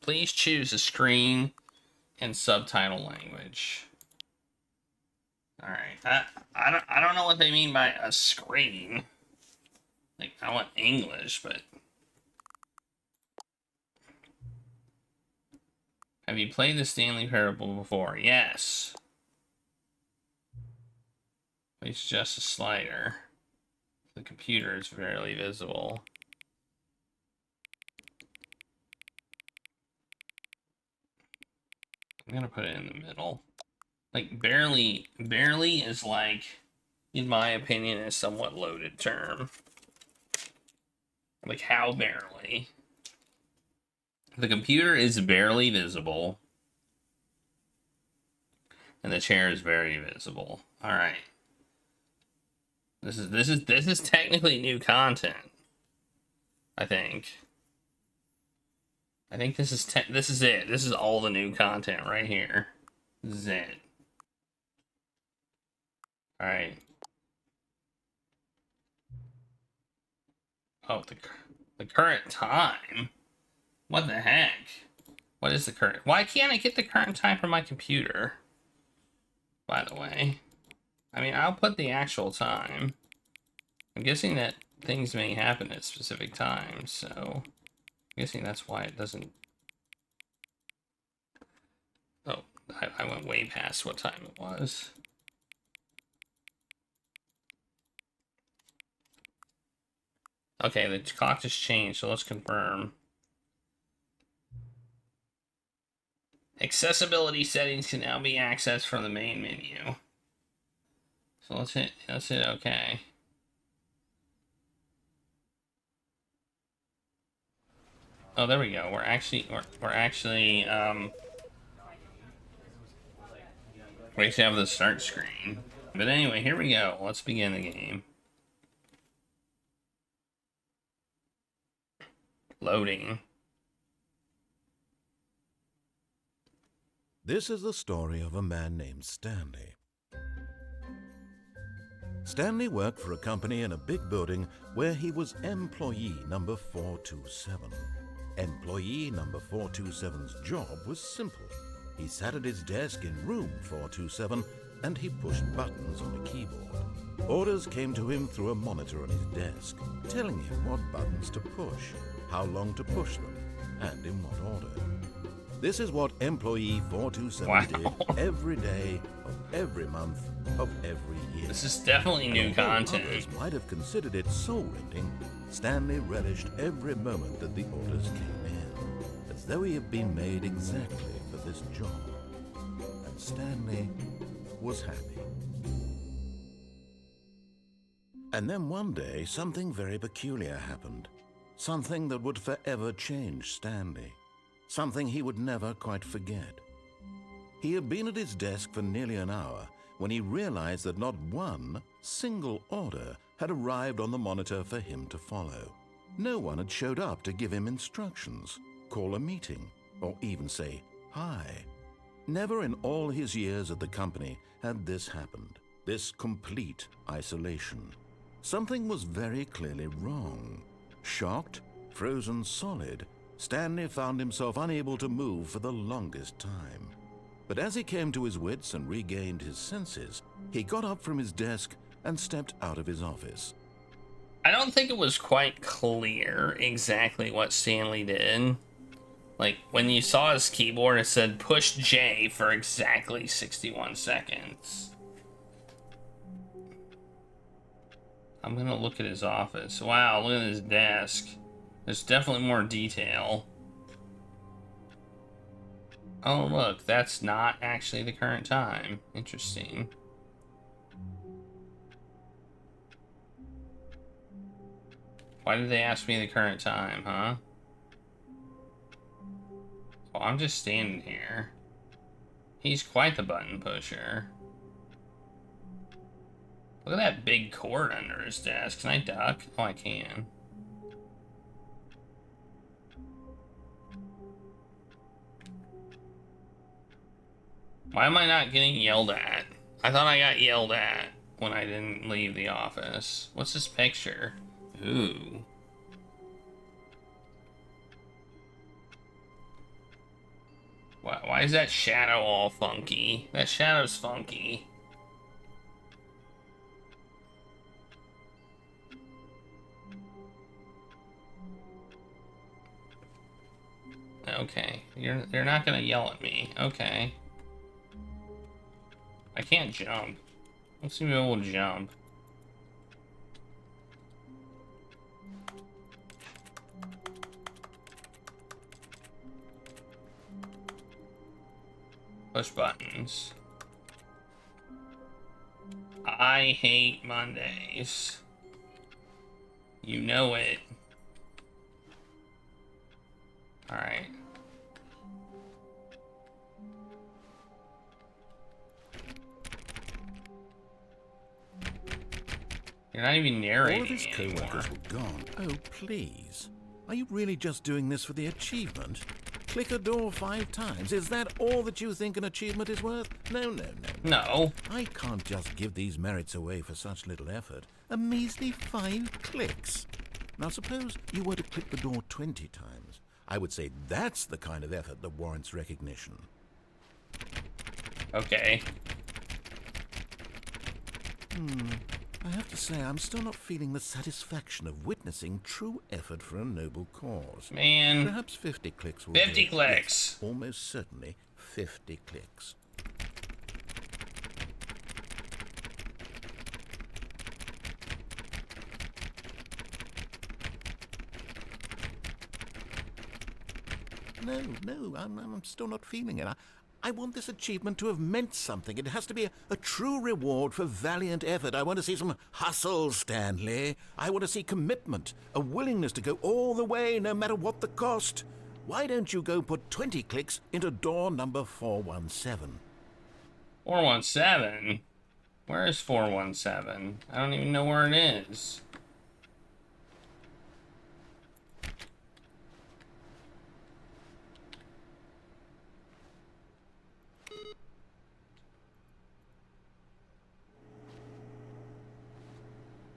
Please choose a screen and subtitle language. All right. I don't know what they mean by a screen. Like, I want English, but... Have you played the Stanley Parable before? Yes. It's just a slider. The computer is barely visible. I'm gonna put it in the middle. Like, barely is like, in my opinion, a somewhat loaded term. Like, how barely? The computer is barely visible. And the chair is very visible. Alright. This is technically new content. I think this is it. This is all the new content right here. This is it. Alright. Oh, the current time? What the heck? What is the current? Why can't I get the current time from my computer? By the way. I mean, I'll put the actual time. I'm guessing that things may happen at specific times, so... I'm guessing that's why it doesn't... Oh, I went way past what time it was. Okay, the clock just changed, so let's confirm. Accessibility settings can now be accessed from the main menu. So let's hit OK. Oh, there we go. We're actually we actually have the start screen. But anyway, here we go. Let's begin the game. Loading. This is the story of a man named Stanley. Stanley worked for a company in a big building where he was employee number 427. Employee number 427's job was simple. He sat at his desk in room 427 and he pushed buttons on a keyboard. Orders came to him through a monitor on his desk, telling him what buttons to push, how long to push them, and in what order. This is what employee 427 did every day of every month of every year. This is definitely new content. Others might have considered it soul-rending. Stanley relished every moment that the orders came in, as though he had been made exactly for this job. And Stanley was happy. And then one day, something very peculiar happened. Something that would forever change Stanley. Something he would never quite forget. He had been at his desk for nearly an hour when he realized that not one single order had arrived on the monitor for him to follow. No one had showed up to give him instructions, call a meeting, or even say hi. Never in all his years at the company had this happened, this complete isolation. Something was very clearly wrong. Shocked, frozen solid, Stanley found himself unable to move for the longest time. But as he came to his wits and regained his senses, he got up from his desk and stepped out of his office. I don't think it was quite clear exactly what Stanley did. Like, when you saw his keyboard, it said push J for exactly 61 seconds. I'm gonna look at his office. Wow, look at his desk. There's definitely more detail. Oh, look, that's not actually the current time. Interesting. Why did they ask me the current time, huh? Well, I'm just standing here. He's quite the button pusher. Look at that big cord under his desk. Can I duck? Oh, I can. Why am I not getting yelled at? I thought I got yelled at when I didn't leave the office. What's this picture? Ooh. Why is that shadow all funky? That shadow's funky. Okay, you're not gonna yell at me. Okay. I can't jump. Let's see if we'll jump. Push buttons. I hate Mondays. You know it. Alright. You're not even narrating. All of his co-workers were gone. Oh, please. Are you really just doing this for the achievement? Click a door 5 times. Is that all that you think an achievement is worth? No. No. I can't just give these merits away for such little effort. A measly 5 clicks. Now suppose you were to click the door 20 times. I would say that's the kind of effort that warrants recognition. Okay. I have to say, I'm still not feeling the satisfaction of witnessing true effort for a noble cause. Man. Perhaps 50 clicks will 50 do it. clicks. Yes, almost certainly 50 clicks. No, I'm still not feeling it. I want this achievement to have meant something. It has to be a true reward for valiant effort. I want to see some hustle, Stanley. I want to see commitment, a willingness to go all the way, no matter what the cost. Why don't you go put 20 clicks into door number 417? 417? Where is 417? I don't even know where it is.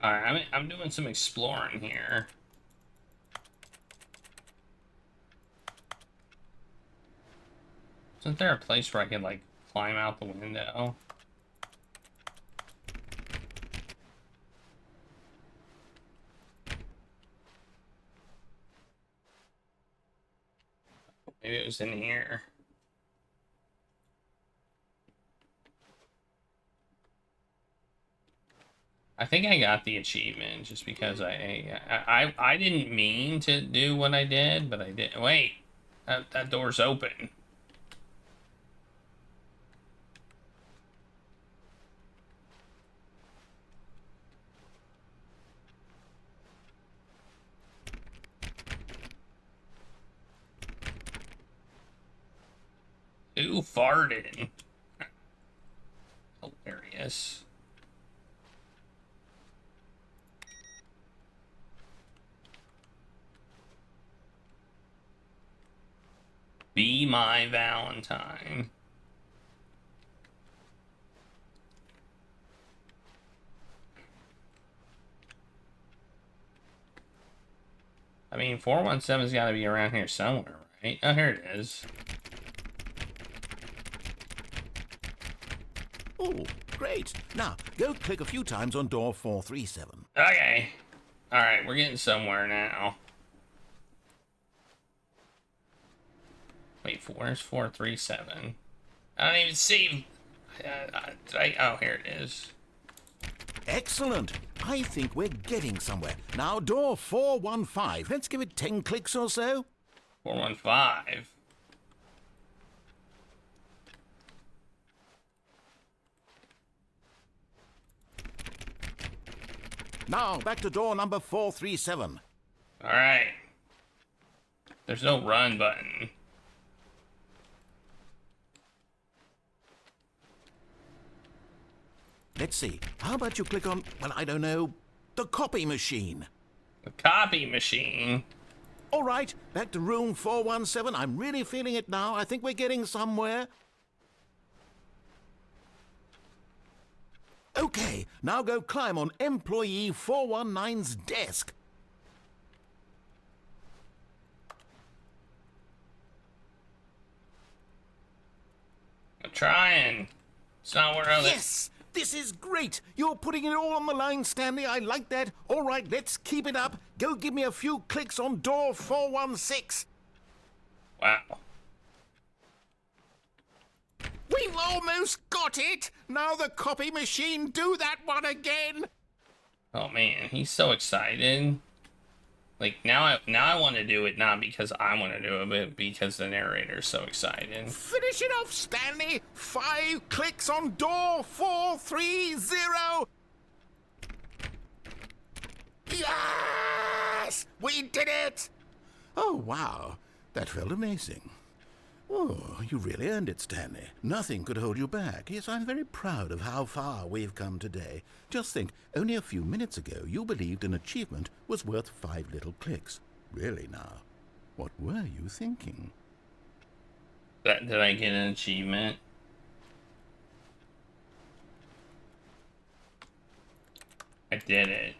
Alright, I'm doing some exploring here. Isn't there a place where I could, like, climb out the window? Maybe it was in here. I think I got the achievement just because I didn't mean to do what I did, but I did. Wait, that door's open. Who farted? Hilarious. Be my Valentine. I mean, 417's got to be around here somewhere, right? Oh, here it is. Oh, great. Now, go click a few times on door 437. Okay. Alright, we're getting somewhere now. Wait, where's 437? I don't even see. Oh, here it is. Excellent. I think we're getting somewhere. Now, door 415. Let's give it 10 clicks or so. 415. Now, back to door number 437. Alright. There's no run button. Let's see. How about you click on, well, I don't know, the copy machine? The copy machine? All right, back to room 417. I'm really feeling it now. I think we're getting somewhere. Okay, now go climb on employee 419's desk. trying. It's not where I was. Yes! This is great! You're putting it all on the line, Stanley. I like that. All right, let's keep it up. Go give me a few clicks on door 416. Wow. We've almost got it! Now the copy machine, do that one again! Oh man, he's so excited. Like now I want to do it not because I want to do it, but because the narrator's so excited. Finish it off, Stanley! 5 clicks on door 430! Yes! We did it! Oh, wow. That felt amazing. Oh, you really earned it, Stanley. Nothing could hold you back. Yes, I'm very proud of how far we've come today. Just think, only a few minutes ago you believed an achievement was worth 5 little clicks. Really now, what were you thinking? Did I get an achievement? I did it.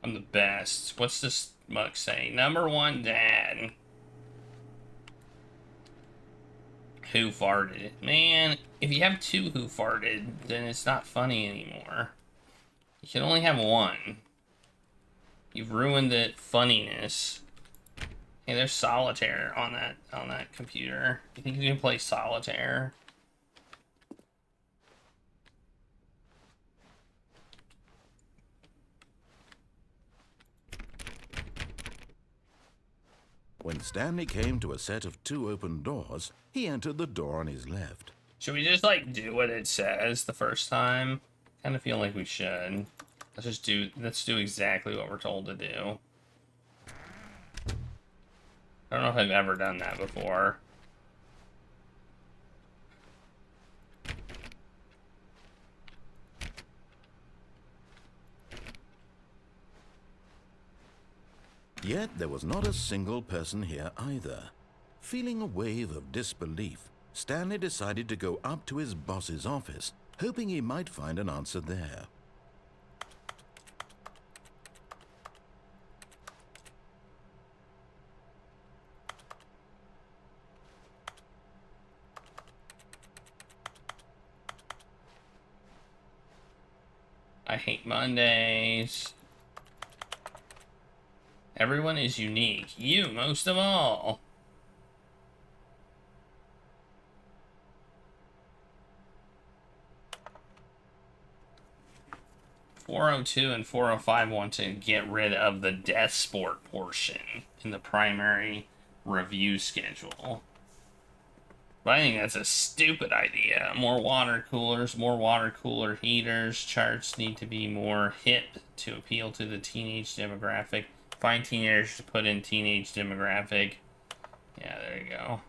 I'm the best. What's this mug say? Number 1 dad. Who farted? Man, if you have 2 who farted, then it's not funny anymore. You can only have 1. You've ruined the funniness. Hey, there's solitaire on that computer. You think you can play solitaire? When Stanley came to a set of 2 open doors, he entered the door on his left. Should we just like do what it says the first time? Kind of feel like we should. Let's do exactly what we're told to do. I don't know if I've ever done that before. Yet there was not a single person here either. Feeling a wave of disbelief, Stanley decided to go up to his boss's office, hoping he might find an answer there. I hate Mondays. Everyone is unique. You most of all. .402 and 405 want to get rid of the death sport portion in the primary review schedule. But I think that's a stupid idea. More water coolers, more water cooler heaters. Charts need to be more hip to appeal to the teenage demographic. Find teenagers to put in teenage demographic. Yeah, there you go.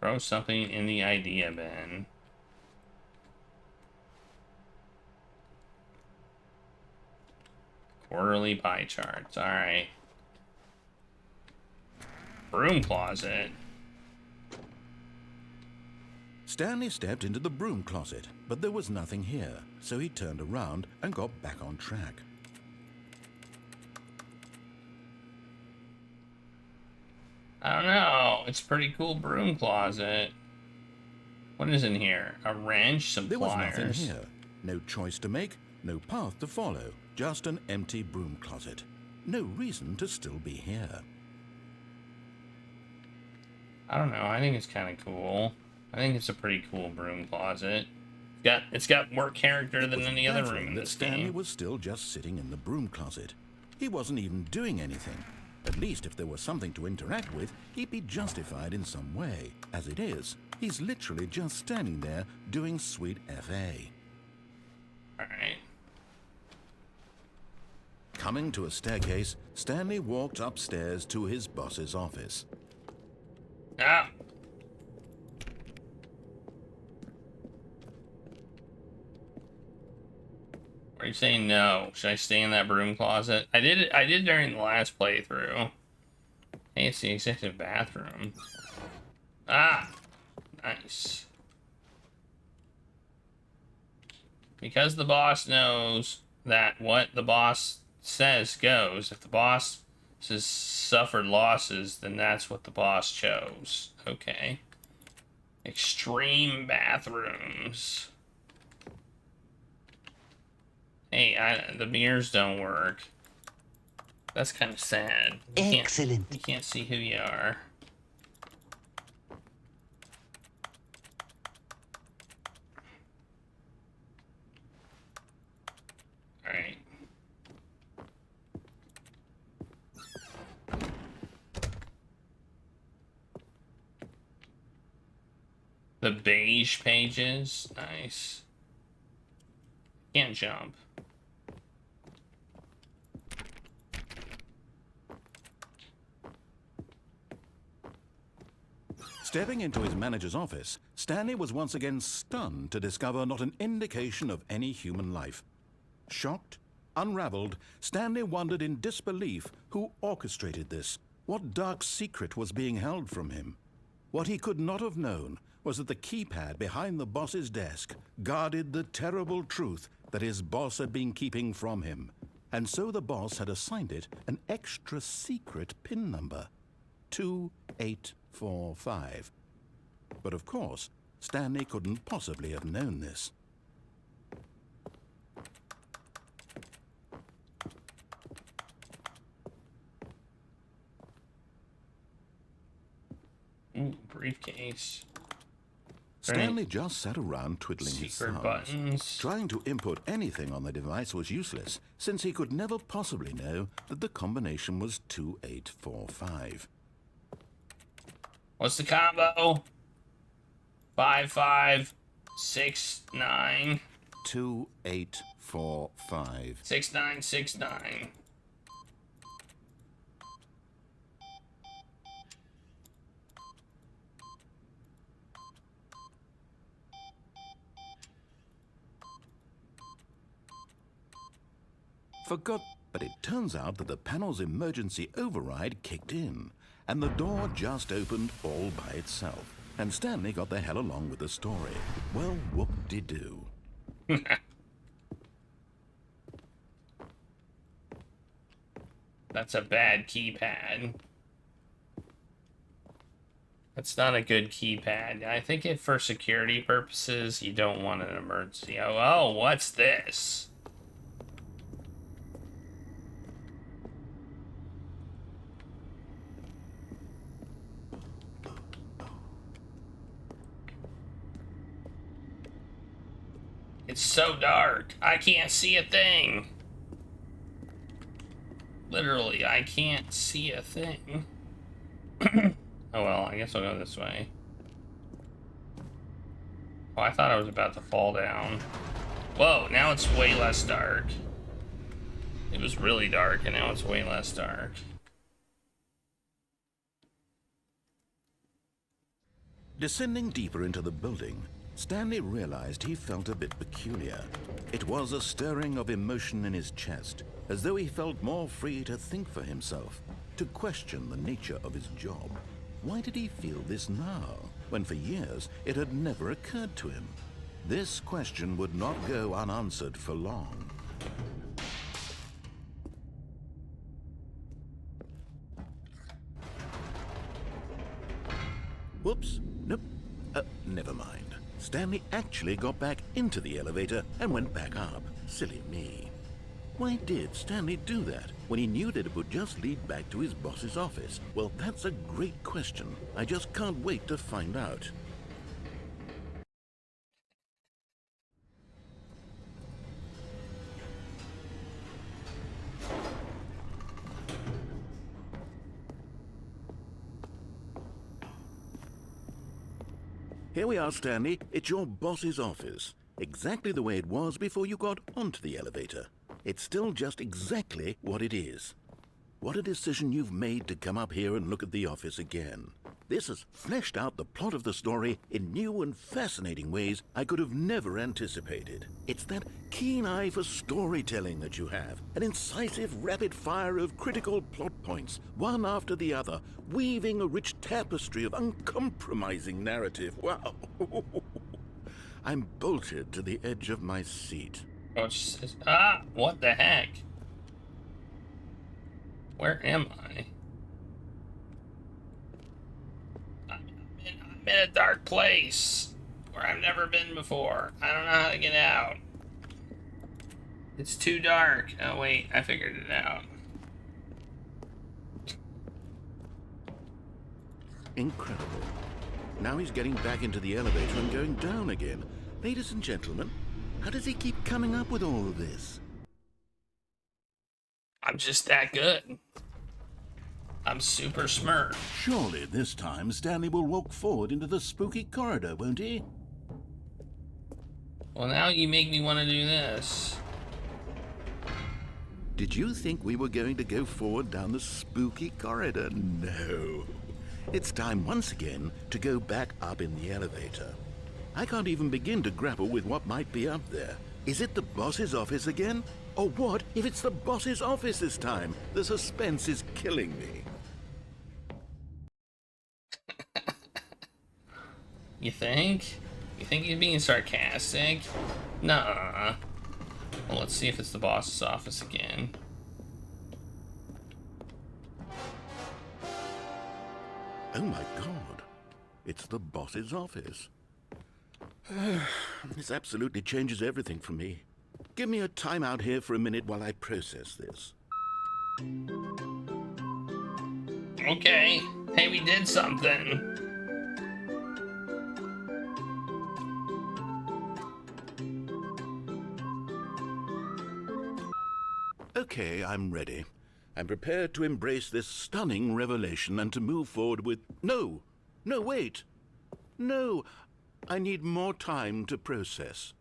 Throw something in the idea bin. Quarterly pie charts. Alright. Broom closet. Stanley stepped into the broom closet, but there was nothing here, so he turned around and got back on track. I don't know. It's a pretty cool broom closet. What is in here? A wrench, some There was pliers. nothing here. No choice to make, no path to follow, just an empty broom closet. No reason to still be here. I don't know. I think it's kind of cool. I think it's a pretty cool broom closet. It's got more character than any other room in that this Stanley game. was still just sitting in the broom closet. He wasn't even doing anything. At least if there was something to interact with, he'd be justified in some way. As it is, he's literally just standing there doing sweet FA. Alright. Coming to a staircase, Stanley walked upstairs to his boss's office. Ah! Are you saying no? Should I stay in that broom closet? I did during the last playthrough. Hey, it's the executive bathroom. Ah! Nice. Because the boss knows that what the boss says goes. If the boss says suffered losses, then that's what the boss chose. Okay. Extreme bathrooms. Hey, the mirrors don't work. That's kind of sad. Excellent. You can't see who you are. Alright. The beige pages. Nice. Can't jump. Stepping into his manager's office, Stanley was once again stunned to discover not an indication of any human life. Shocked, unraveled, Stanley wondered in disbelief who orchestrated this, what dark secret was being held from him. What he could not have known was that the keypad behind the boss's desk guarded the terrible truth that his boss had been keeping from him. And so the boss had assigned it an extra secret PIN number, 2845. But of course, Stanley couldn't possibly have known this. Ooh, briefcase. Stanley just sat around twiddling his thumbs. Buttons. Trying to input anything on the device was useless, since he could never possibly know that the combination was 2845. What's the combo? 5569. 2845. 6969. But it turns out that the panel's emergency override kicked in, and the door just opened all by itself. And Stanley got the hell along with the story. Well, whoop-de-doo. That's a bad keypad. That's not a good keypad. I think if for security purposes, you don't want an emergency. Oh, what's this? It's so dark. I can't see a thing. Literally, I can't see a thing. Oh well, I guess I'll go this way. Oh, I thought I was about to fall down. Whoa, now it's way less dark. It was really dark, and now it's way less dark. Descending deeper into the building, Stanley realized he felt a bit peculiar. It was a stirring of emotion in his chest, as though he felt more free to think for himself, to question the nature of his job. Why did he feel this now, when for years it had never occurred to him? This question would not go unanswered for long. Whoops, nope, never mind. Stanley actually got back into the elevator and went back up. Silly me. Why did Stanley do that when he knew that it would just lead back to his boss's office? Well, that's a great question. I just can't wait to find out. Here we are, Stanley. It's your boss's office. Exactly the way it was before you got onto the elevator. It's still just exactly what it is. What a decision you've made to come up here and look at the office again. This has fleshed out the plot of the story in new and fascinating ways I could have never anticipated. It's that keen eye for storytelling that you have, an incisive rapid fire of critical plot points, one after the other, weaving a rich tapestry of uncompromising narrative. Wow. I'm bolted to the edge of my seat. Oh, what the heck? Where am I? I'm in a dark place where I've never been before. I don't know how to get out. It's too dark. Oh wait, I figured it out. Incredible. Now he's getting back into the elevator and going down again. Ladies and gentlemen, how does he keep coming up with all of this? I'm just that good. I'm super smart. Surely this time Stanley will walk forward into the spooky corridor, won't he? Well, now you make me want to do this. Did you think we were going to go forward down the spooky corridor? No. It's time once again to go back up in the elevator. I can't even begin to grapple with what might be up there. Is it the boss's office again? Or what if it's the boss's office this time? The suspense is killing me. You think? You think he's being sarcastic? Nah. Well, let's see if it's the boss's office again. Oh my god. It's the boss's office. This absolutely changes everything for me. Give me a time out here for a minute while I process this. Okay. Hey, we did something. Okay, I'm ready. I'm prepared to embrace this stunning revelation and to move forward with... No! No, wait! No! I need more time to process.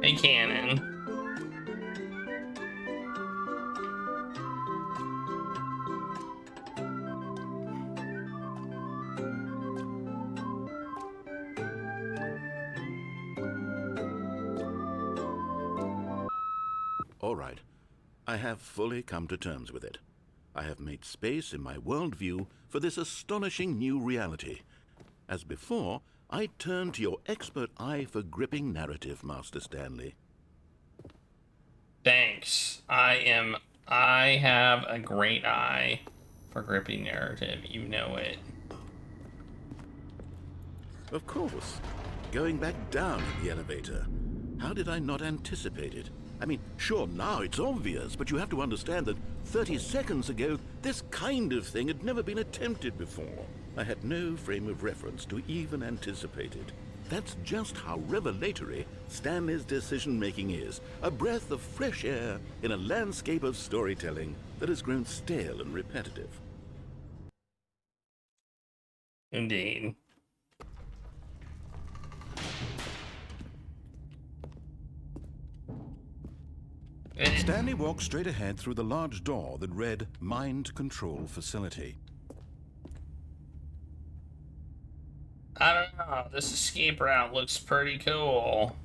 Hey, Cannon. All right. I have fully come to terms with it. I have made space in my worldview for this astonishing new reality. As before, I turn to your expert eye for gripping narrative, Master Stanley. Thanks. I have a great eye for gripping narrative. You know it. Of course. Going back down in the elevator. How did I not anticipate it? I mean, sure, now it's obvious, but you have to understand that 30 seconds ago, this kind of thing had never been attempted before. I had no frame of reference to even anticipate it. That's just how revelatory Stanley's decision-making is. A breath of fresh air in a landscape of storytelling that has grown stale and repetitive. Indeed. Stanley walked straight ahead through the large door that read Mind Control Facility. I don't know. This escape route looks pretty cool.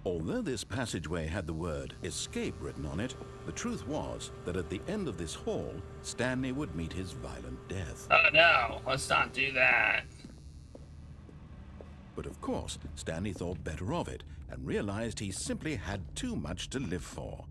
Although this passageway had the word escape written on it, the truth was that at the end of this hall, Stanley would meet his violent death. Oh no, let's not do that. But of course, Stanley thought better of it and realized he simply had too much to live for.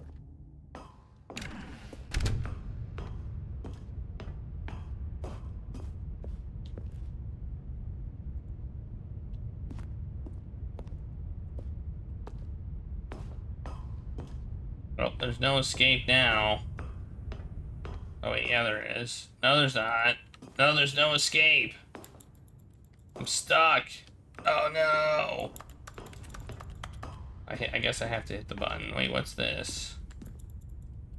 Well, there's no escape now. Oh wait, yeah there is. No, there's not. No, there's no escape. I'm stuck. Oh no. I guess I have to hit the button. Wait, what's this?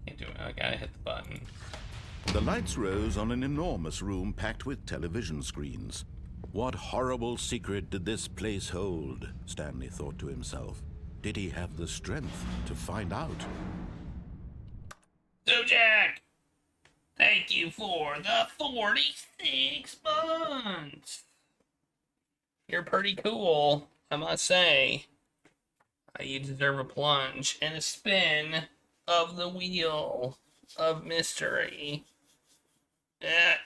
Can't do it. I gotta hit the button. The lights rose on an enormous room packed with television screens. What horrible secret did this place hold? Stanley thought to himself. Did he have the strength to find out? So Jack, thank you for the 46 months. You're pretty cool, I must say. You deserve a plunge and a spin of the wheel of mystery. I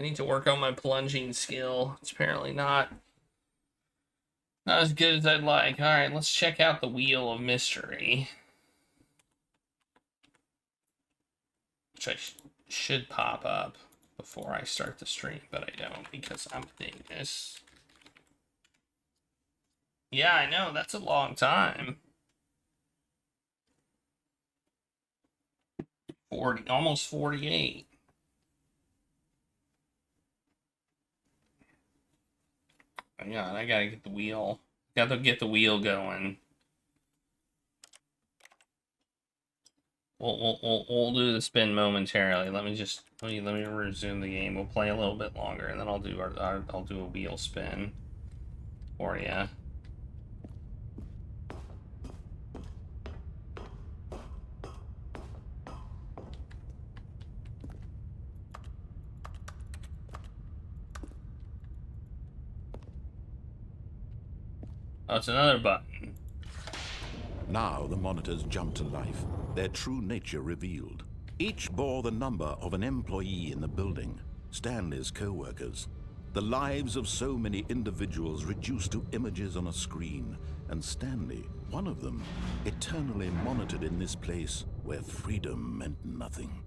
need to work on my plunging skill. It's apparently not Not as good as I'd like. Alright, let's check out the Wheel of Mystery. Which I should pop up before I start the stream, but I don't because I'm a dingus. Yeah, I know, that's a long time. 40, almost 48. Hang on, I gotta get the wheel. Gotta get the wheel going. We'll do the spin momentarily. Let me resume the game. We'll play a little bit longer, and then I'll do I'll do a wheel spin for you. Oh, it's another button. Now the monitors jumped to life, their true nature revealed. Each bore the number of an employee in the building, Stanley's co-workers. The lives of so many individuals reduced to images on a screen, and Stanley, one of them, eternally monitored in this place where freedom meant nothing.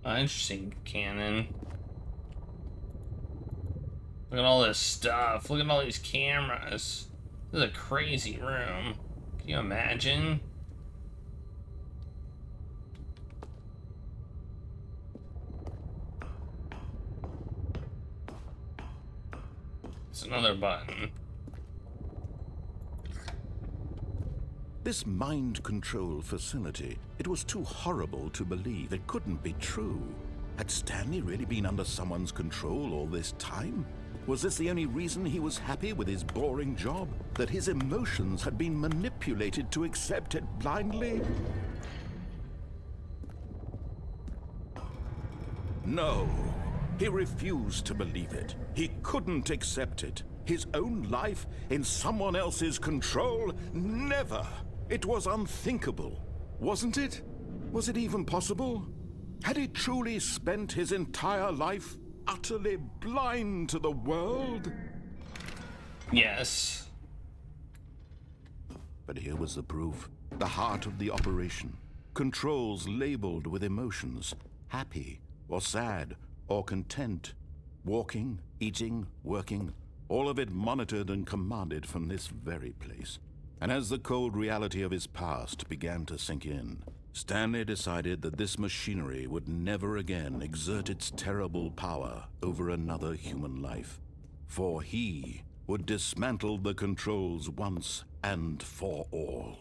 Interesting cannon. Look at all this stuff. Look at all these cameras. This is a crazy room. Can you imagine? It's another button. This mind control facility, it was too horrible to believe. It couldn't be true. Had Stanley really been under someone's control all this time? Was this the only reason he was happy with his boring job? That his emotions had been manipulated to accept it blindly? No, he refused to believe it. He couldn't accept it. His own life in someone else's control? Never! It was unthinkable, wasn't it? Was it even possible? Had he truly spent his entire life utterly blind to the world? Yes. But here was the proof. The heart of the operation. Controls labeled with emotions. Happy, or sad, or content. Walking, eating, working. All of it monitored and commanded from this very place. And as the cold reality of his past began to sink in, Stanley decided that this machinery would never again exert its terrible power over another human life. For he would dismantle the controls once and for all.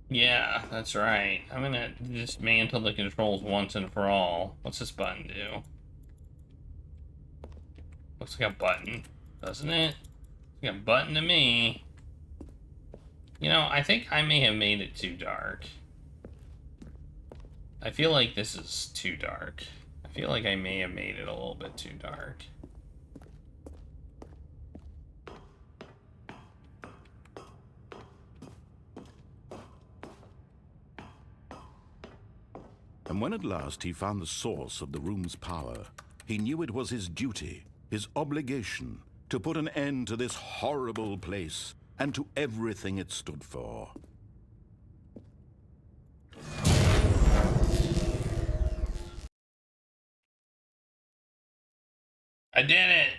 Yeah, that's right. I'm gonna dismantle the controls once and for all. What's this button do? Looks like a button, doesn't it? Looks like a button to me. You know, I think I may have made it too dark. I feel like this is too dark. I feel like I may have made it a little bit too dark. And when at last he found the source of the room's power, he knew it was his duty, his obligation, to put an end to this horrible place and to everything it stood for. I did it!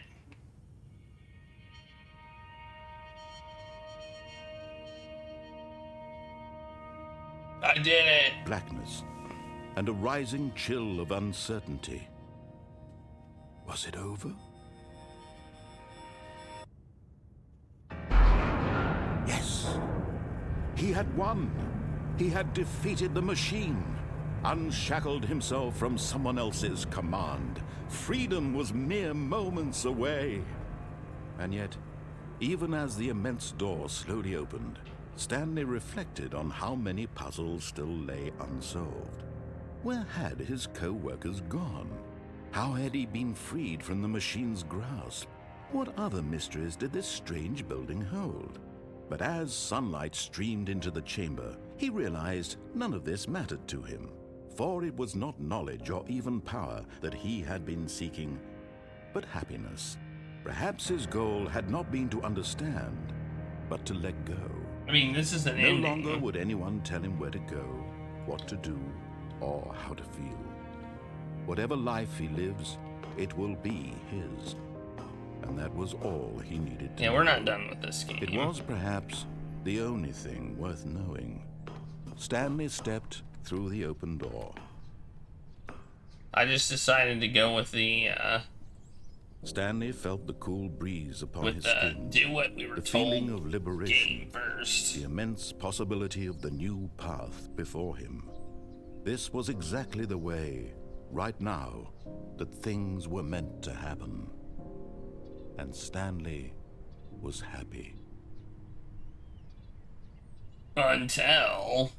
I did it! Blackness and a rising chill of uncertainty. Was it over? Yes. He had won. He had defeated the machine, unshackled himself from someone else's command. Freedom was mere moments away. And yet, even as the immense door slowly opened, Stanley reflected on how many puzzles still lay unsolved. Where had his co-workers gone? How had he been freed from the machine's grasp? What other mysteries did this strange building hold? But as sunlight streamed into the chamber, he realized none of this mattered to him, for it was not knowledge or even power that he had been seeking, but happiness. Perhaps his goal had not been to understand, but to let go. I mean, this is an No ending. longer would anyone tell him where to go, what to do, or how to feel. Whatever life he lives, it will be his. And that was all he needed to know. Yeah, we're not done with this game. It was perhaps the only thing worth knowing. Stanley stepped through the open door. I just decided to go with the Stanley felt the cool breeze upon his skin. do what we were The told. feeling of liberation. Game first. The immense possibility of the new path before him. This was exactly the way, right now, that things were meant to happen. And Stanley was happy. Until...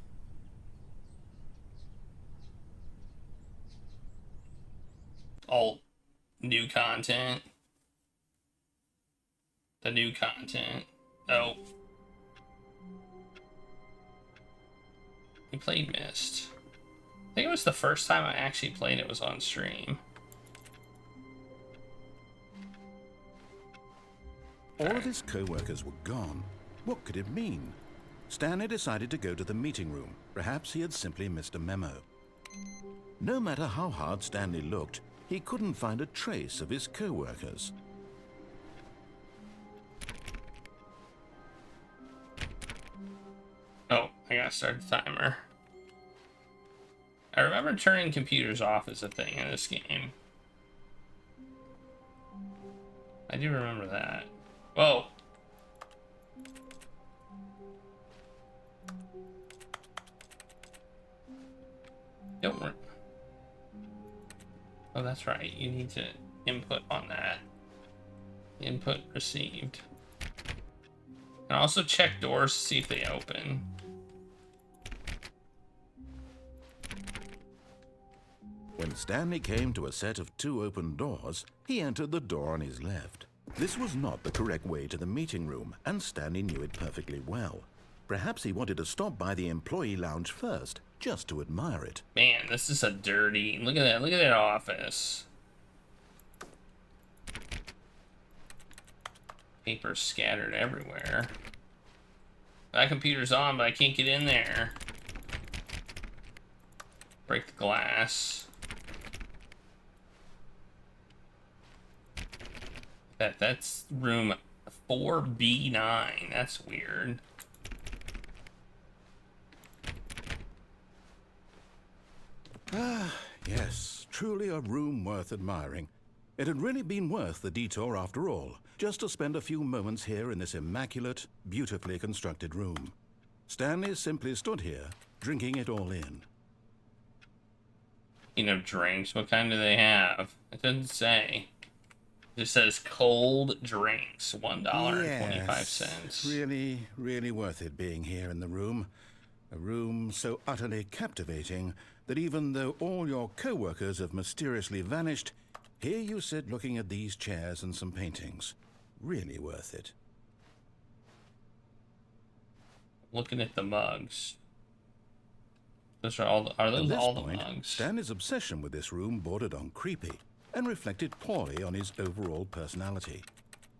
oh, new content. The new content. Oh. We played Myst. I think it was the first time I actually played it was on stream. All of his co-workers were gone. What could it mean? Stanley decided to go to the meeting room. Perhaps he had simply missed a memo. No matter how hard Stanley looked, he couldn't find a trace of his co-workers. Oh, I gotta start the timer. I remember turning computers off as a thing in this game. I do remember that. Whoa. Don't worry. Oh, that's right. You need to input on that. Input received. And also check doors to see if they open. When Stanley came to a set of 2 open doors, he entered the door on his left. This was not the correct way to the meeting room, and Stanley knew it perfectly well. Perhaps he wanted to stop by the employee lounge first, just to admire it. Man, this is a dirty... look at that office. Papers scattered everywhere. That computer's on, but I can't get in there. Break the glass. That's room 4B9. That's weird. Ah, yes, truly a room worth admiring. It had really been worth the detour after all, just to spend a few moments here in this immaculate, beautifully constructed room. Stanley simply stood here, drinking it all in. Drinks. What kind do they have? It doesn't say. It just says cold drinks, $1.25. Yes, really, really worth it being here in the room. A room so utterly captivating that even though all your co-workers have mysteriously vanished, here you sit looking at these chairs and some paintings. Really worth it. Looking at the mugs. Those are all. Are those all the mugs? Stanley's obsession with this room bordered on creepy and reflected poorly on his overall personality.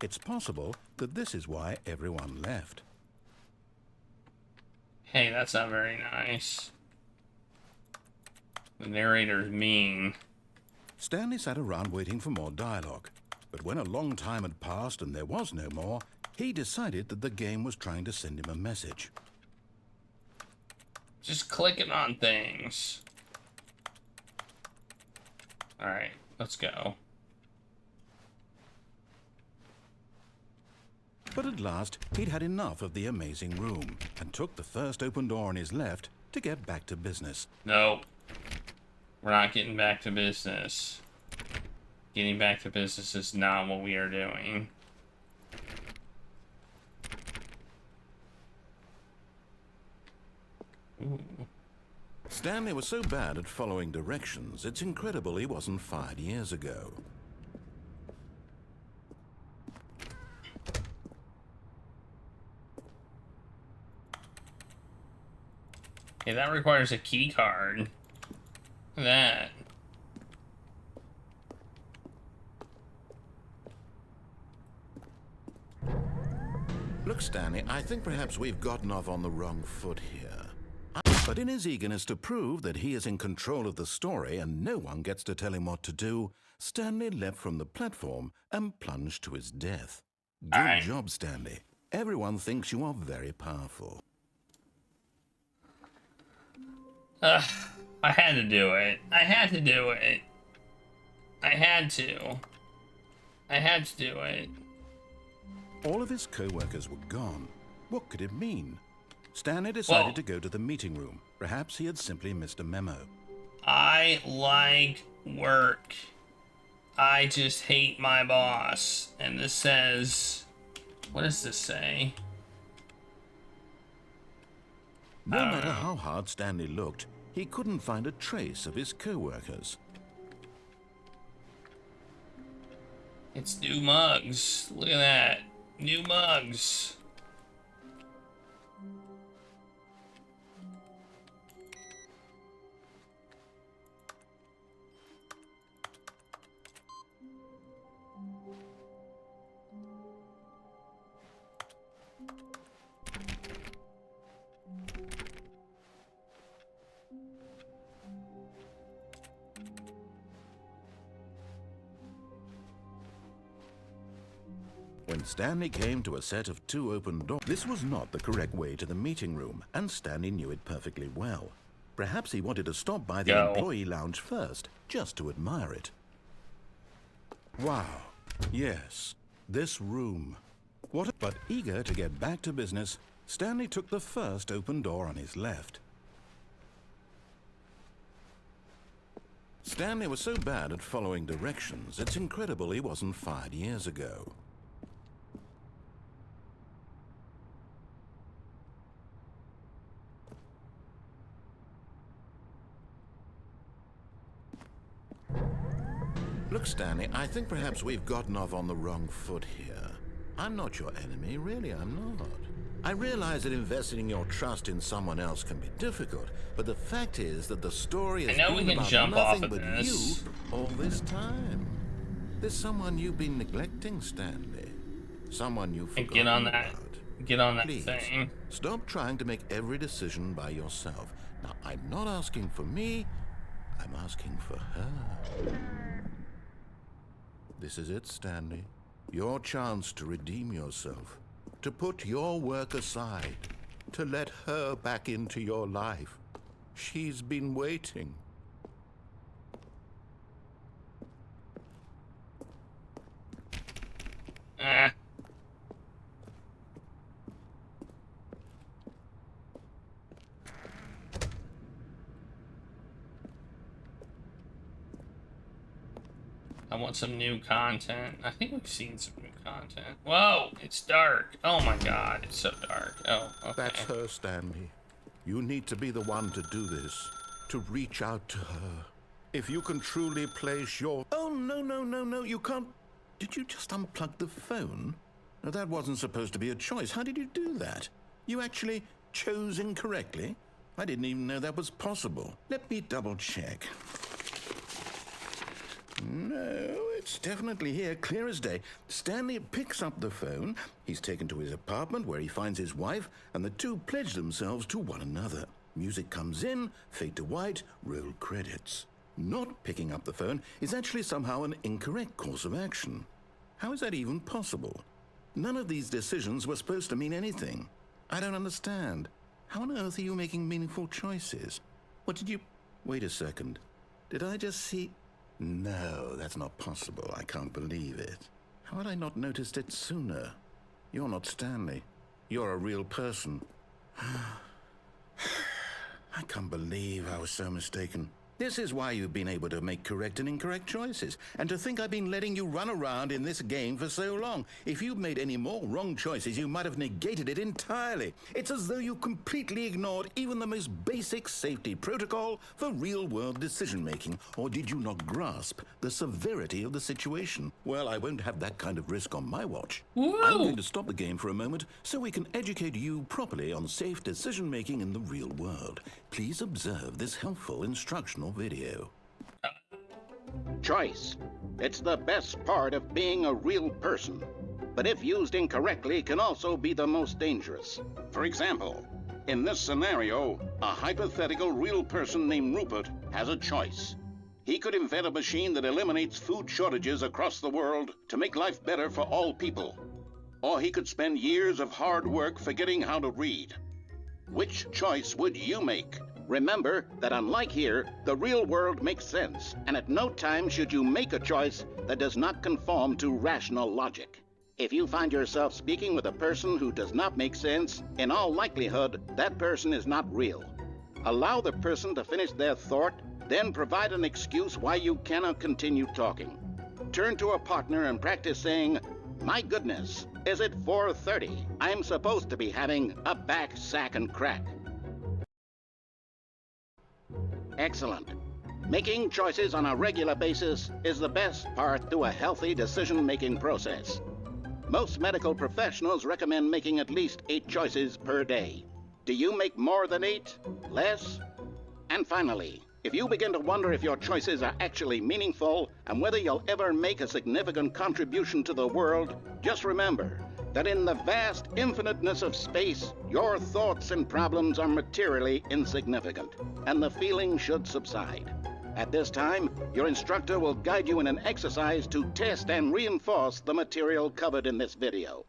It's possible that this is why everyone left. Hey, that's not very nice. The narrator's mean. Stanley sat around waiting for more dialogue, but when a long time had passed and there was no more, he decided that the game was trying to send him a message. Just clicking on things. Alright, let's go. But at last, he'd had enough of the amazing room and took the first open door on his left to get back to business. No. We're not getting back to business. Getting back to business is not what we are doing. Ooh. Stanley was so bad at following directions, it's incredible he wasn't fired years ago. Okay, that requires a key card. Look at that. Look, Stanley, I think perhaps we've gotten off on the wrong foot here. But in his eagerness to prove that he is in control of the story and no one gets to tell him what to do, Stanley leapt from the platform and plunged to his death. Good job, Stanley. Everyone thinks you are very powerful. I had to do it. I had to do it. I had to. I had to do it. All of his co-workers were gone. What could it mean? Stanley decided to go to the meeting room. Perhaps he had simply missed a memo. I like work. I just hate my boss. And this says... What does this say? No matter how hard Stanley looked, he couldn't find a trace of his co-workers. It's new mugs. Look at that. New mugs. When Stanley came to a set of 2 open doors, this was not the correct way to the meeting room, and Stanley knew it perfectly well. Perhaps he wanted to stop by the employee lounge first, just to admire it. Wow, yes, this room. But eager to get back to business, Stanley took the first open door on his left. Stanley was so bad at following directions, it's incredible he wasn't fired years ago. Look, Stanley, I think perhaps we've gotten off on the wrong foot here. I'm not your enemy, really, I'm not. I realize that investing your trust in someone else can be difficult, but the fact is that the story has been about nothing but you all this time. There's someone you've been neglecting, Stanley. Someone you've forgotten about. Get on that Please, thing. Stop trying to make every decision by yourself. Now, I'm not asking for me, I'm asking for her. This is it, Stanley. Your chance to redeem yourself. To put your work aside. To let her back into your life. She's been waiting. I want some new content. I think we've seen some new content. Whoa, it's dark. Oh my god, it's so dark. Oh, okay. That's her, Stanley. You need to be the one to do this. To reach out to her. If you can truly place your... Oh, no, you can't... Did you just unplug the phone? No, that wasn't supposed to be a choice. How did you do that? You actually chose incorrectly? I didn't even know that was possible. Let me double check. No, it's definitely here, clear as day. Stanley picks up the phone. He's taken to his apartment where he finds his wife, and the two pledge themselves to one another. Music comes in, fade to white, roll credits. Not picking up the phone is actually somehow an incorrect course of action. How is that even possible? None of these decisions were supposed to mean anything. I don't understand. How on earth are you making meaningful choices? What did you... Wait a second. Did I just see... No, that's not possible. I can't believe it. How had I not noticed it sooner? You're not Stanley. You're a real person. I can't believe I was so mistaken. This is why you've been able to make correct and incorrect choices. And to think I've been letting you run around in this game for so long. If you'd made any more wrong choices, you might have negated it entirely. It's as though you completely ignored even the most basic safety protocol for real-world decision-making. Or did you not grasp the severity of the situation? Well, I won't have that kind of risk on my watch. Woo! I'm going to stop the game for a moment so we can educate you properly on safe decision-making in the real world. Please observe this helpful instructional video. Choice. It's the best part of being a real person. But if used incorrectly, can also be the most dangerous. For example, in this scenario, a hypothetical real person named Rupert has a choice. He could invent a machine that eliminates food shortages across the world to make life better for all people. Or he could spend years of hard work forgetting how to read. Which choice would you make? Remember that unlike here, the real world makes sense, and at no time should you make a choice that does not conform to rational logic. If you find yourself speaking with a person who does not make sense, in all likelihood, that person is not real. Allow the person to finish their thought, then provide an excuse why you cannot continue talking. Turn to a partner and practice saying, "My goodness, is it 4:30? I'm supposed to be having a back, sack, and crack." Excellent. Making choices on a regular basis is the best part to a healthy decision-making process. Most medical professionals recommend making at least 8 choices per day. Do you make more than 8? Less? And finally, if you begin to wonder if your choices are actually meaningful and whether you'll ever make a significant contribution to the world, just remember that in the vast infiniteness of space, your thoughts and problems are materially insignificant, and the feeling should subside. At this time, your instructor will guide you in an exercise to test and reinforce the material covered in this video.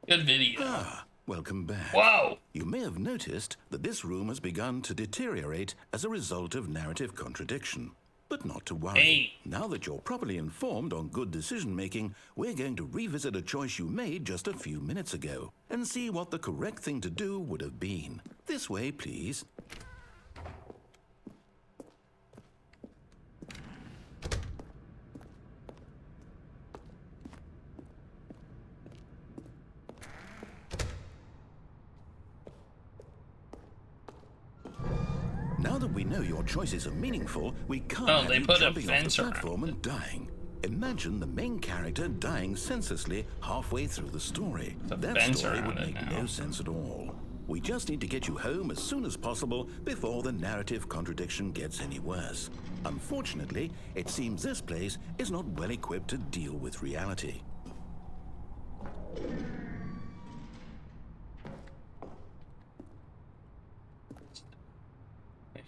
Good video. Welcome back. Whoa! You may have noticed that this room has begun to deteriorate as a result of narrative contradiction. But not to worry. Hey. Now that you're properly informed on good decision-making, we're going to revisit a choice you made just a few minutes ago and see what the correct thing to do would have been. This way, please. Now that we know your choices are meaningful, we can't have they you put a jumping off the fence around platform it. and dying. Imagine the main character dying senselessly halfway through the story. There's a That fence story around would it make now. no sense at all. We just need to get you home as soon as possible before the narrative contradiction gets any worse. Unfortunately, it seems this place is not well equipped to deal with reality.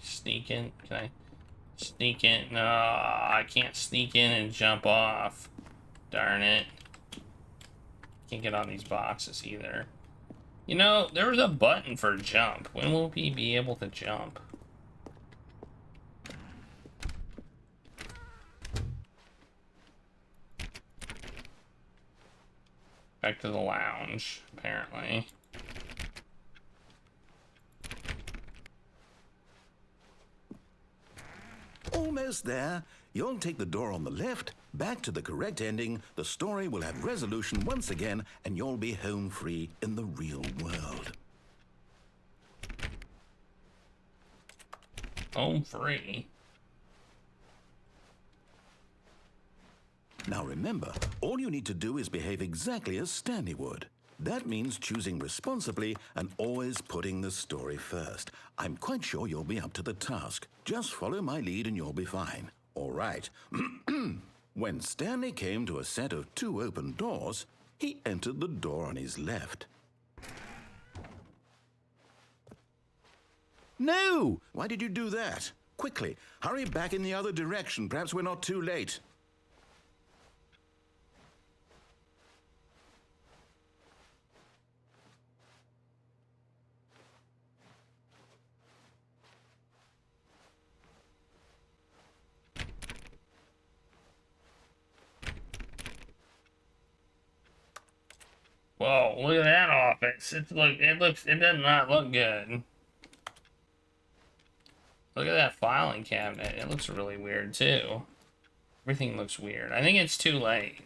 Sneak in? Can I sneak in? No, I can't sneak in and jump off. Darn it. Can't get on these boxes either. You know, there was a button for jump. When will we be able to jump? Back to the lounge, apparently. Almost there. You'll take the door on the left, back to the correct ending, the story will have resolution once again, and you'll be home free in the real world. Home free. Now remember, all you need to do is behave exactly as Stanley would. That means choosing responsibly and always putting the story first. I'm quite sure you'll be up to the task. Just follow my lead and you'll be fine. All right. When Stanley came to a set of 2 open doors, he entered the door on his left. No! Why did you do that? Quickly, hurry back in the other direction. Perhaps we're not too late. Whoa, look at that office. It does not look good. Look at that filing cabinet. It looks really weird, too. Everything looks weird. I think it's too late.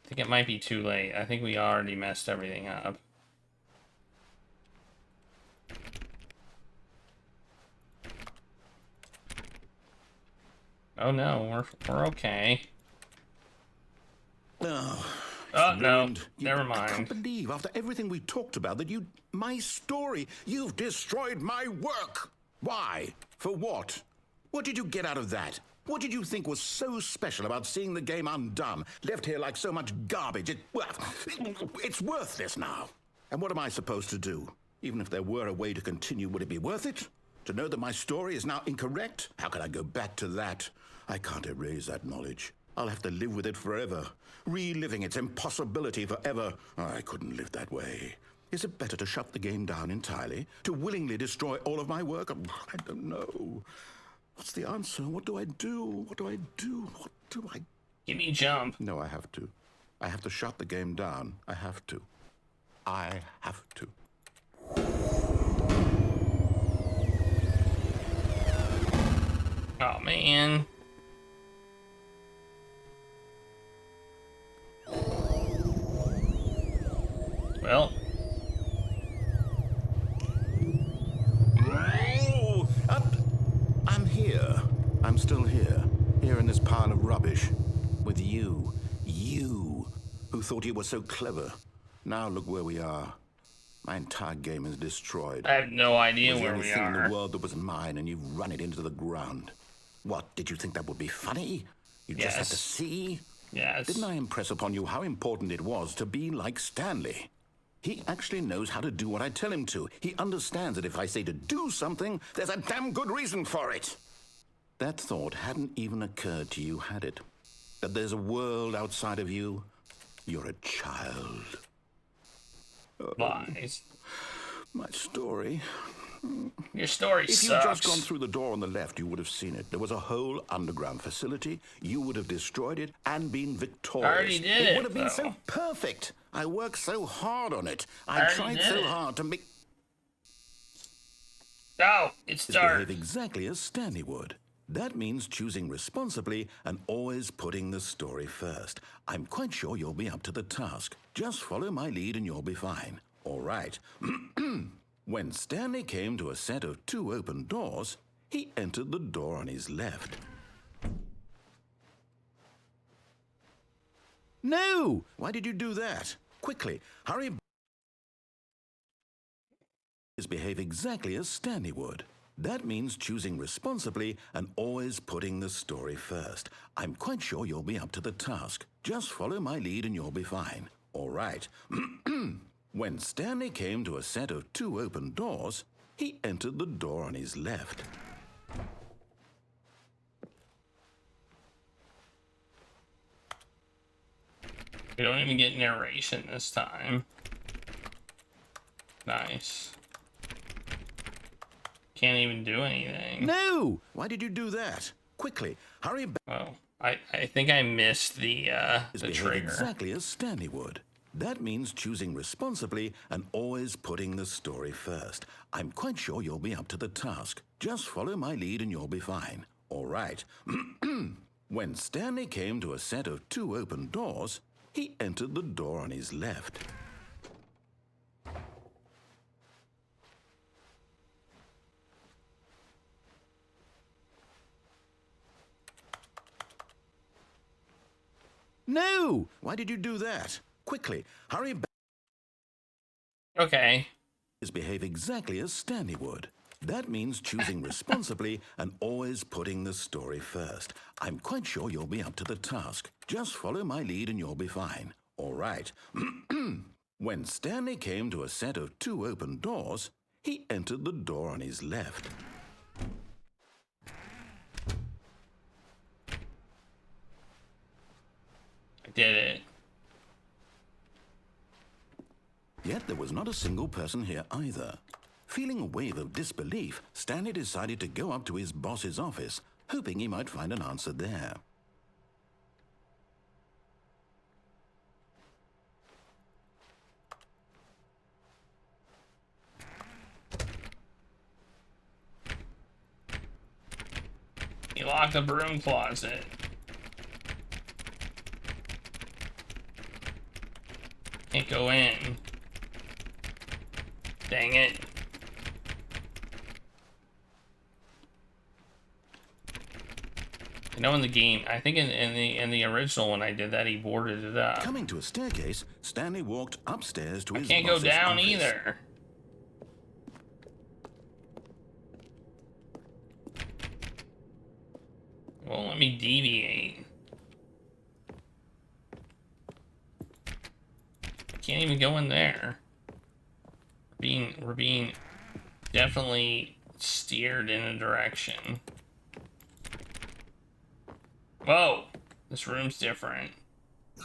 I think it might be too late. I think we already messed everything up. Oh no, we're okay. Oh no, never mind. I can't believe after everything we talked about that my story, you've destroyed my work. Why? For what? What did you get out of that? What did you think was so special about seeing the game undone, left here like so much garbage? It's worthless now. And what am I supposed to do? Even if there were a way to continue, would it be worth it? To know that my story is now incorrect? How can I go back to that? I can't erase that knowledge. I'll have to live with it forever, reliving its impossibility forever. I couldn't live that way. Is it better to shut the game down entirely? To willingly destroy all of my work? I don't know. What's the answer? What do I do? What do I do? What do I... Give me a jump. No, I have to. I have to shut the game down. I have to. I have to. Oh, man. Well. I'm here. I'm still here. Here in this pile of rubbish. With you. You. Who thought you were so clever. Now look where we are. My entire game is destroyed. I have no idea where we The only thing in are. the world that was mine, and you've run it into the ground. What, did you think that would be funny? You just had to see? Yes. Didn't I impress upon you how important it was to be like Stanley? He actually knows how to do what I tell him to. He understands that if I say to do something, there's a damn good reason for it. That thought hadn't even occurred to you, had it? That there's a world outside of you? You're a child. Lies. My story. Your story If sucks. you'd just gone through the door on the left, you would have seen it. There was a whole underground facility. You would have destroyed it and been victorious. I already did It would have been though. so perfect. I worked so hard on it. I already tried did so it. hard to make Oh, it's dark. behave exactly as Stanley would. That means choosing responsibly and always putting the story first. I'm quite sure you'll be up to the task. Just follow my lead and you'll be fine. All right. When Stanley came to a set of 2 open doors, he entered the door on his left. No! Why did you do that? Quickly, hurry. Behave exactly as Stanley would. That means choosing responsibly and always putting the story first. I'm quite sure you'll be up to the task. Just follow my lead and you'll be fine. All right. When Stanley came to a set of 2 open doors, he entered the door on his left. We don't even get narration this time. Nice. Can't even do anything. No! Why did you do that? Quickly, hurry back. Oh, I think I missed the Behave trigger. exactly as Stanley would. That means choosing responsibly and always putting the story first. I'm quite sure you'll be up to the task. Just follow my lead and you'll be fine. All right. When Stanley came to a set of 2 open doors, he entered the door on his left. No! Why did you do that? Quickly, hurry back. Okay. Behave exactly as Stanley would. That means choosing responsibly and always putting the story first. I'm quite sure you'll be up to the task. Just follow my lead and you'll be fine. All right. When Stanley came to a set of 2 open doors, he entered the door on his left. I did it. Yet there was not a single person here either. Feeling a wave of disbelief, Stanley decided to go up to his boss's office, hoping he might find an answer there. You locked the broom closet. Can't go in. Dang it. You know, in the game, I think in the original when I did that, he boarded it up. Coming to a staircase, Stanley walked upstairs to his Can't go boss's down office. either. Won't let me deviate. I can't even go in there. We're being definitely steered in a direction. Whoa, this room's different.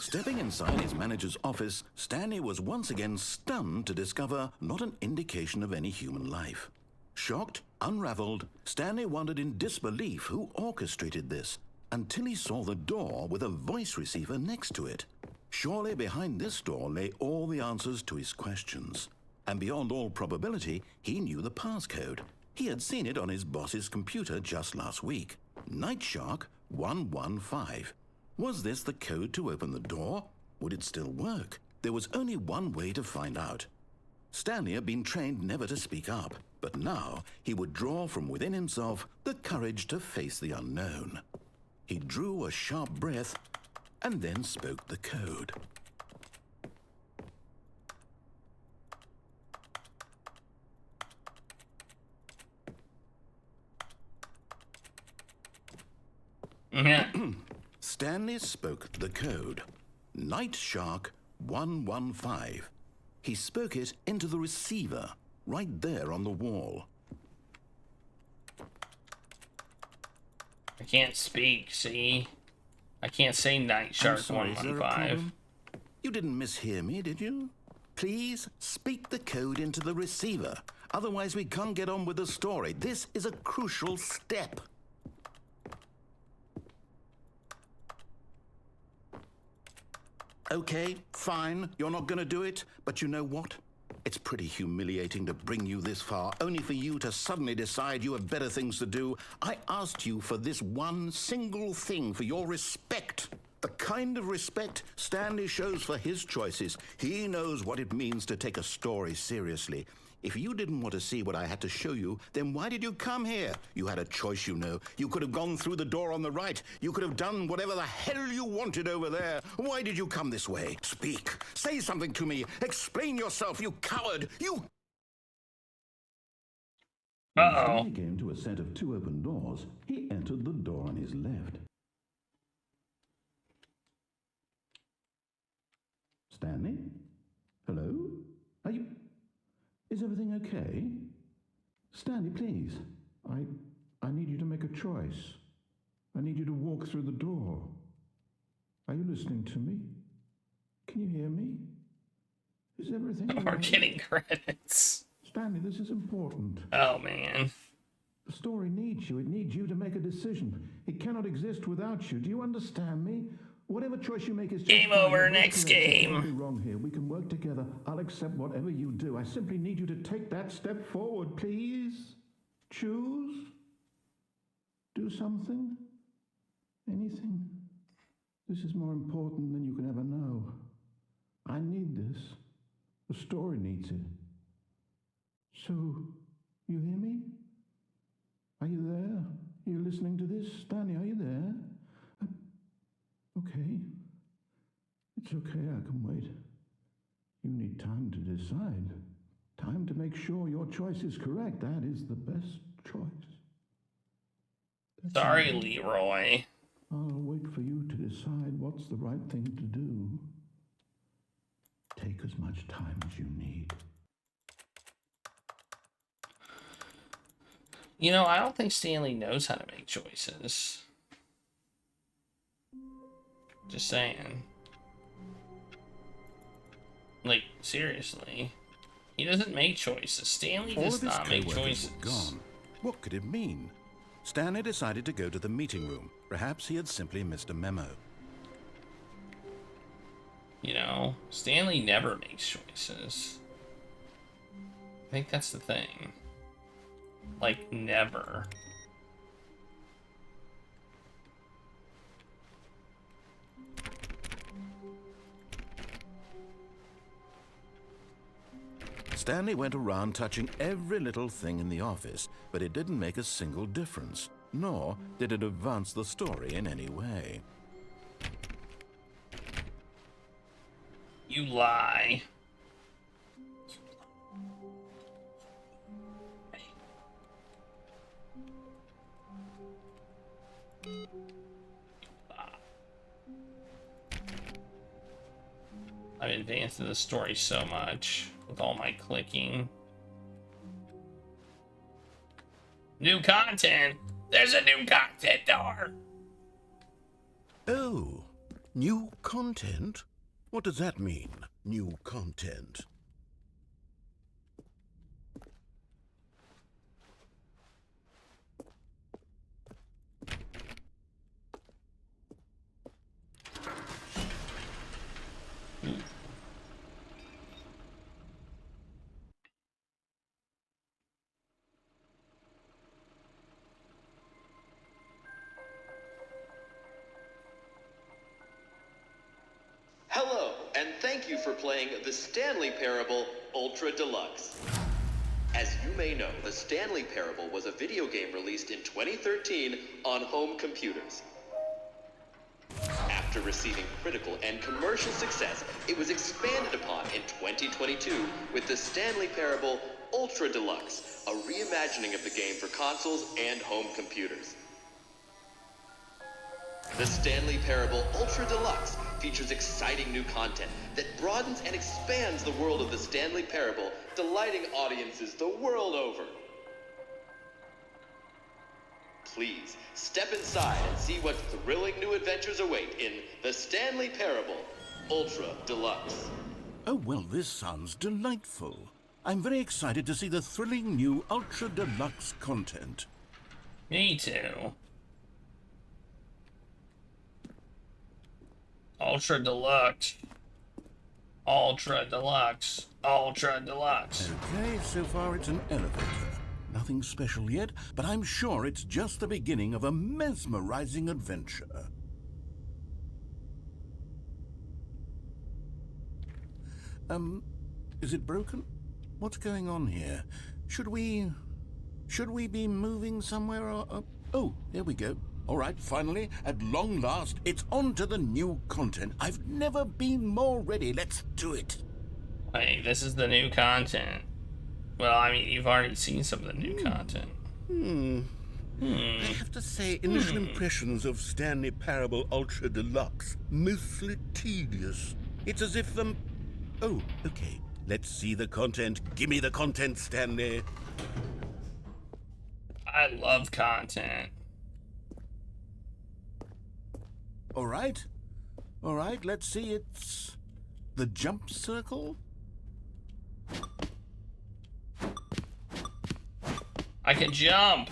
Stepping inside his manager's office, Stanley was once again stunned to discover not an indication of any human life. Shocked, unraveled, Stanley wondered in disbelief who orchestrated this, until he saw the door with a voice receiver next to it. Surely behind this door lay all the answers to his questions. And beyond all probability, he knew the passcode. He had seen it on his boss's computer just last week. Night Shark 115. Was this the code to open the door? Would it still work? There was only one way to find out. Stanley had been trained never to speak up, but now he would draw from within himself the courage to face the unknown. He drew a sharp breath and then spoke the code. Stanley spoke the code. Night Shark 115. He spoke it into the receiver, right there on the wall. I can't speak, see? I can't say Night Shark I'm sorry, is there a 115. problem? You didn't mishear me, did you? Please speak the code into the receiver. Otherwise, we can't get on with the story. This is a crucial step. Okay, fine, you're not going to do it, but you know what? It's pretty humiliating to bring you this far, only for you to suddenly decide you have better things to do. I asked you for this one single thing, for your respect. The kind of respect Stanley shows for his choices. He knows what it means to take a story seriously. If you didn't want to see what I had to show you, then why did you come here? You had a choice, you know. You could have gone through the door on the right. You could have done whatever the hell you wanted over there. Why did you come this way? Speak. Say something to me. Explain yourself, you coward. You... Uh-oh. When he came to a set of two open doors, he entered the door on his left. Stanley? Hello? Are you... Is everything okay? Stanley, please. I need you to make a choice. I need you to walk through the door. Are you listening to me? Can you hear me? Is everything all We're right? getting credits. Stanley, this is important. Oh, man. The story needs you. It needs you to make a decision. It cannot exist without you. Do you understand me? Whatever choice you make is just Game fine. over, We're both next correct. There game. can't be wrong here. We can work together. I'll accept whatever you do. I simply need you to take that step forward, please. Choose. Do something. Anything. This is more important than you can ever know. I need this. The story needs it. So, you hear me? Are you there? Are you listening to this? Stanley, are you there? Okay. It's okay, I can wait. You need time to decide. Time to make sure your choice is correct. That is the best choice. That's Sorry, all. Leroy. I'll wait for you to decide what's the right thing to do. Take as much time as you need. You know, I don't think Stanley knows how to make choices. Just saying. Like, seriously. He doesn't make choices. Stanley All does of his not make co-workers choices. were gone. What could it mean? Stanley decided to go to the meeting room. Perhaps he had simply missed a memo. You know, Stanley never makes choices. I think that's the thing. Like, never. Stanley went around touching every little thing in the office, but it didn't make a single difference, nor did it advance the story in any way. You lie. I've advanced the story so much with all my clicking. New content! There's a new content door! Oh, new content? What does that mean, new content? Hello, and thank you for playing the Stanley Parable Ultra Deluxe. As you may know, the Stanley Parable was a video game released in 2013 on home computers. After receiving critical and commercial success, it was expanded upon in 2022 with the Stanley Parable Ultra Deluxe, a reimagining of the game for consoles and home computers. The Stanley Parable Ultra Deluxe features exciting new content that broadens and expands the world of the Stanley Parable, delighting audiences the world over. Please, step inside and see what thrilling new adventures await in the Stanley Parable Ultra Deluxe. Oh, well, this sounds delightful. I'm very excited to see the thrilling new Ultra Deluxe content. Me too. Ultra Deluxe. Ultra Deluxe. Ultra Deluxe. Okay, so far it's an elevator. Nothing special yet, but I'm sure it's just the beginning of a mesmerizing adventure. Is it broken? What's going on here? Should we be moving somewhere or... Oh, there we go. All right, finally, at long last, it's on to the new content. I've never been more ready. Let's do it. Wait, this is the new content. Well, I mean, you've already seen some of the new content. I have to say, initial impressions of Stanley Parable Ultra Deluxe, mostly tedious. It's as if Oh, okay. Let's see the content. Give me the content, Stanley. I love content. All right, let's see. It's the jump circle. I can jump.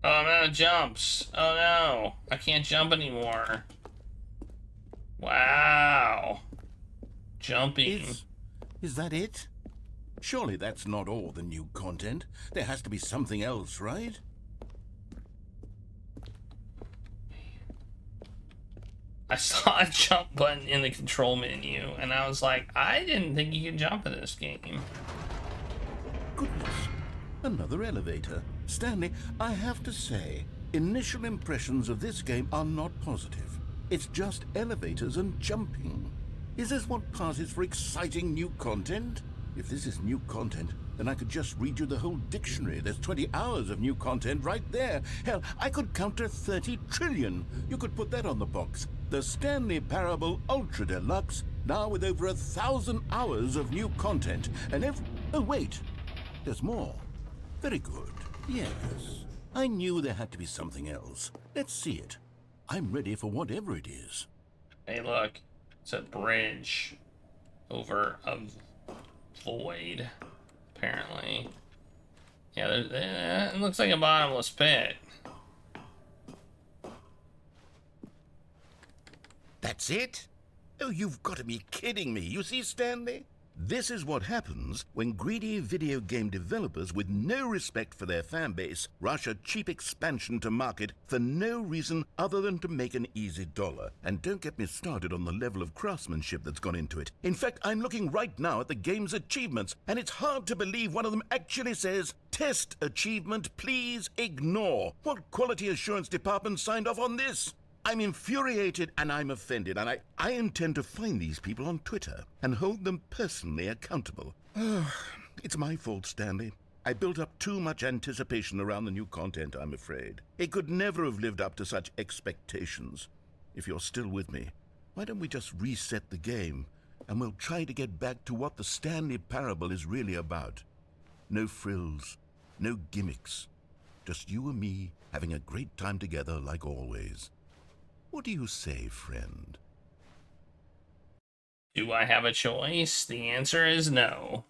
Oh, I'm out of jumps. Oh no, I can't jump anymore. Wow. Jumping. Is that it? Surely that's not all the new content. There has to be something else, right? I saw a jump button in the control menu, and I was like, I didn't think you could jump in this game. Goodness, another elevator. Stanley, I have to say, initial impressions of this game are not positive. It's just elevators and jumping. Is this what passes for exciting new content? If this is new content, then I could just read you the whole dictionary. There's 20 hours of new content right there. Hell, I could count to 30 trillion. You could put that on the box. The Stanley Parable Ultra Deluxe, now with over 1,000 hours of new content. And oh, wait. There's more. Very good. Yes. I knew there had to be something else. Let's see it. I'm ready for whatever it is. Hey, look. It's a bridge over a void, apparently. Yeah, it looks like a bottomless pit. That That's it? Oh, you've got to be kidding me. You see, Stanley? This is what happens when greedy video game developers with no respect for their fan base rush a cheap expansion to market for no reason other than to make an easy dollar. And don't get me started on the level of craftsmanship that's gone into it. In fact, I'm looking right now at the game's achievements, and it's hard to believe one of them actually says, "Test achievement, please ignore." What quality assurance department signed off on this? I'm infuriated and I'm offended, and I intend to find these people on Twitter and hold them personally accountable. It's my fault, Stanley. I built up too much anticipation around the new content, I'm afraid. It could never have lived up to such expectations. If you're still with me, why don't we just reset the game and we'll try to get back to what the Stanley Parable is really about. No frills, no gimmicks. Just you and me having a great time together like always. What do you say, friend? Do I have a choice? The answer is no.